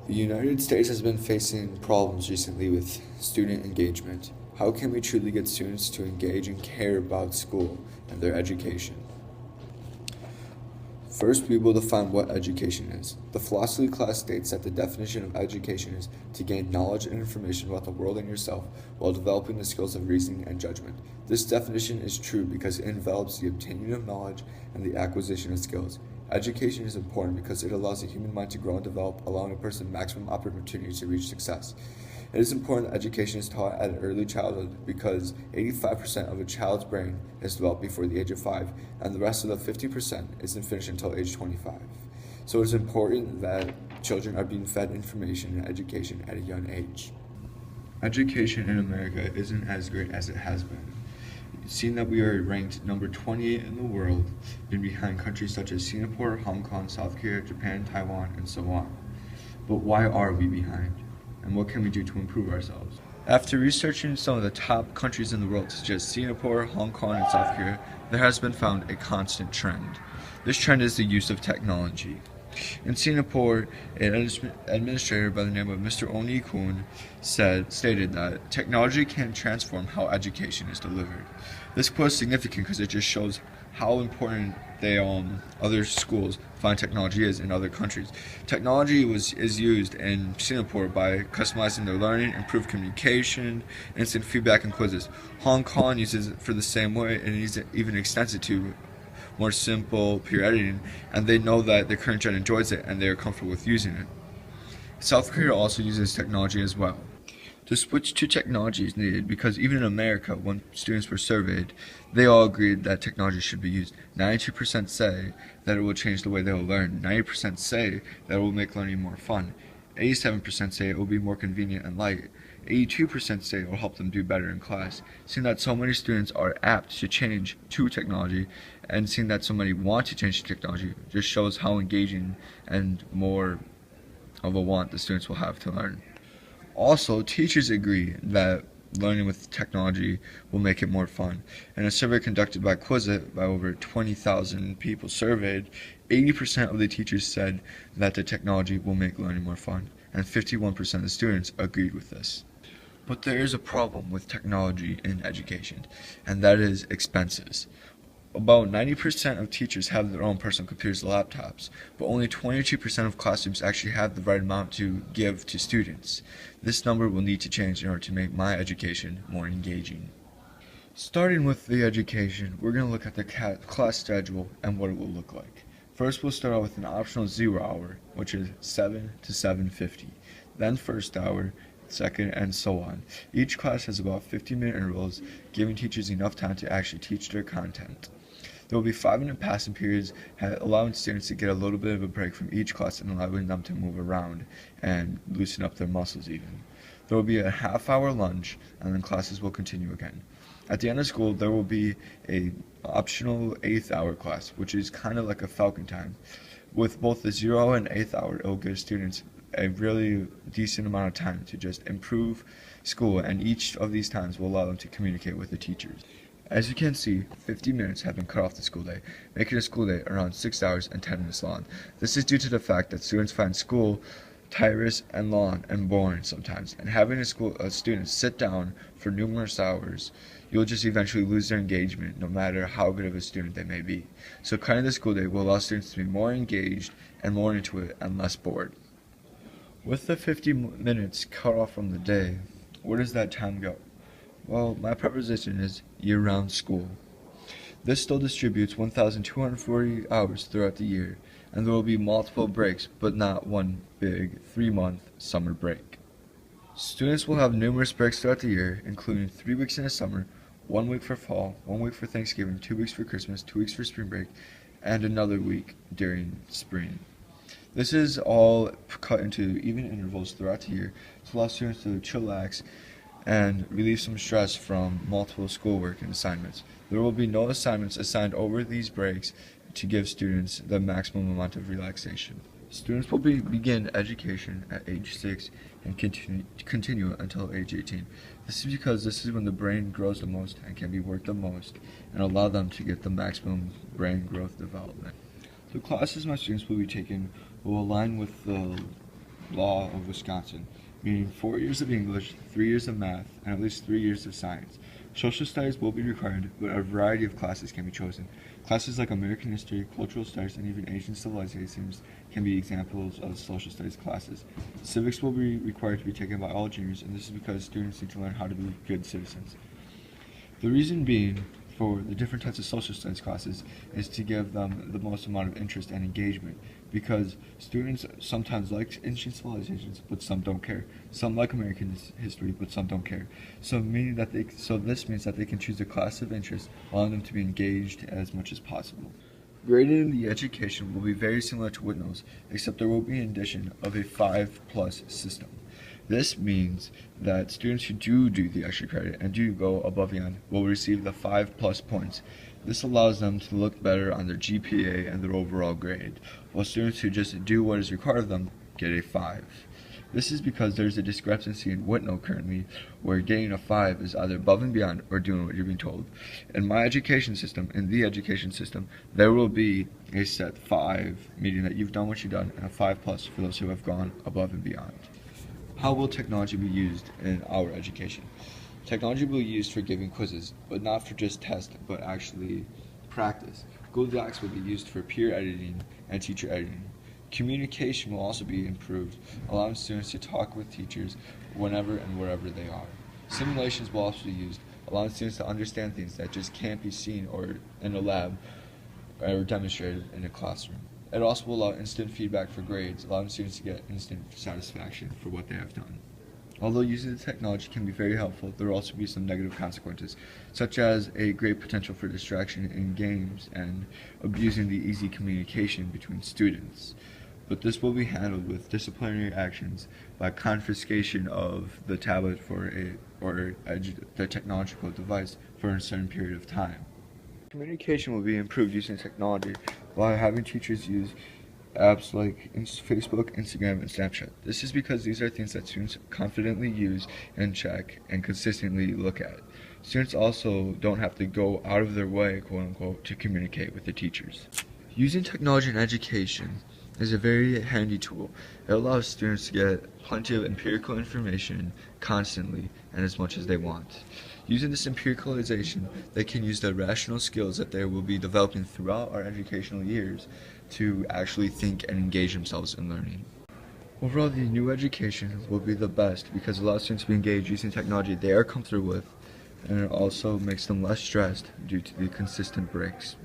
The United States has been facing problems recently with student engagement. How can we truly get students to engage and care about school and their education? First, we will define what education is. The philosophy class states that the definition of education is to gain knowledge and information about the world and yourself while developing the skills of reasoning and judgment. This definition is true because it envelops the obtaining of knowledge and the acquisition of skills. Education is important because it allows the human mind to grow and develop, allowing a person maximum opportunities to reach success. It is important that education is taught at early childhood because 85% of a child's brain is developed before the age of 5, and the rest of the 50% isn't finished until age 25. So it is important that children are being fed information and education at a young age. Education in America isn't as great as it has been. Seeing that we are ranked number 28 in the world, and behind countries such as Singapore, Hong Kong, South Korea, Japan, Taiwan, and so on. But why are we behind? And what can we do to improve ourselves? After researching some of the top countries in the world, such as Singapore, Hong Kong, and South Korea, there has been found a constant trend. This trend is the use of technology. In Singapore, an administrator by the name of Mr. Oni Kun stated that technology can transform how education is delivered. This quote is significant because it just shows how important other schools find technology is in other countries. Technology is used in Singapore by customizing their learning, improved communication, instant feedback, and quizzes. Hong Kong uses it for the same way and even extends it to more simple peer editing, and they know that the current gen enjoys it and they are comfortable with using it. South Korea also uses technology as well. To switch to technology is needed because even in America, when students were surveyed, they all agreed that technology should be used. 92% say that it will change the way they will learn. 90% say that it will make learning more fun. 87% say it will be more convenient and light. 82% say it will help them do better in class. Seeing that so many students are apt to change to technology and seeing that so many want to change to technology just shows how engaging and more of a want the students will have to learn. Also, teachers agree that learning with technology will make it more fun. In a survey conducted by Quizlet by over 20,000 people surveyed, 80% of the teachers said that the technology will make learning more fun, and 51% of the students agreed with this. But there is a problem with technology in education, and that is expenses. About 90% of teachers have their own personal computers and laptops, but only 22% of classrooms actually have the right amount to give to students. This number will need to change in order to make my education more engaging. Starting with the education, we're going to look at the class schedule and what it will look like. First, we'll start out with an optional 0 hour, which is 7 to 7:50. Then first hour, second, and so on. Each class has about 50-minute intervals, giving teachers enough time to actually teach their content. There will be 5-minute passing periods, allowing students to get a little bit of a break from each class and allowing them to move around and loosen up their muscles even. There will be a half-hour lunch, and then classes will continue again. At the end of school, there will be an optional 8th hour class, which is kind of like a Falcon time. With both the 0 and 8th hour, it will give students a really decent amount of time to just improve school, and each of these times will allow them to communicate with the teachers. As you can see, 50 minutes have been cut off the school day, making a school day around 6 hours and 10 minutes long. This is due to the fact that students find school tedious and long and boring sometimes, and having a student sit down for numerous hours, you'll just eventually lose their engagement no matter how good of a student they may be. So cutting the school day will allow students to be more engaged and more into it and less bored. With the 50 minutes cut off from the day, where does that time go? Well, my proposition is year-round school. This still distributes 1,240 hours throughout the year, and there will be multiple breaks, but not one big 3-month summer break. Students will have numerous breaks throughout the year, including 3 weeks in the summer, 1 week for fall, 1 week for Thanksgiving, 2 weeks for Christmas, 2 weeks for spring break, and another week during spring. This is all cut into even intervals throughout the year to allow students to chillax and relieve some stress from multiple schoolwork and assignments. There will be no assignments assigned over these breaks to give students the maximum amount of relaxation. Students will begin education at age 6 and continue until age 18. This is because this is when the brain grows the most and can be worked the most, and allow them to get the maximum brain growth development. The classes my students will be taking will align with the law of Wisconsin, meaning 4 years of English, 3 years of math, and at least 3 years of science. Social studies will be required, but a variety of classes can be chosen. Classes like American history, cultural studies, and even Asian civilizations can be examples of social studies classes. Civics will be required to be taken by all juniors, and this is because students need to learn how to be good citizens. The reason being for the different types of social studies classes is to give them the most amount of interest and engagement, because students sometimes like ancient civilizations, but some don't care. Some like American history, but some don't care. So this means that they can choose a class of interest, allowing them to be engaged as much as possible. Grading in the education will be very similar to Whitnall's, except there will be an addition of a 5+ system. This means that students who do the extra credit and do go above and beyond will receive the 5+ points. This allows them to look better on their GPA and their overall grade, while students who just do what is required of them get a 5. This is because there's a discrepancy in Whitnall currently, where getting a 5 is either above and beyond or doing what you're being told. In the education system, there will be a set 5, meaning that you've done what you've done, and a 5+ for those who have gone above and beyond. How will technology be used in our education? Technology will be used for giving quizzes, but not for just tests, but actually practice. Google Docs will be used for peer editing and teacher editing. Communication will also be improved, allowing students to talk with teachers whenever and wherever they are. Simulations will also be used, allowing students to understand things that just can't be seen or in a lab or demonstrated in a classroom. It also will allow instant feedback for grades, allowing students to get instant satisfaction for what they have done. Although using the technology can be very helpful, there will also be some negative consequences, such as a great potential for distraction in games and abusing the easy communication between students. But this will be handled with disciplinary actions by confiscation of the tablet or the technological device for a certain period of time. Communication will be improved using technology by having teachers use apps like Facebook, Instagram, and Snapchat. This is because these are things that students confidently use and check and consistently look at. Students also don't have to go out of their way, quote unquote, to communicate with the teachers. Using technology in education is a very handy tool. It allows students to get plenty of empirical information constantly and as much as they want. Using this empiricalization, they can use the rational skills that they will be developing throughout our educational years to actually think and engage themselves in learning. Overall, the new education will be the best because it allows students to be engaged using technology they are comfortable with, and it also makes them less stressed due to the consistent breaks.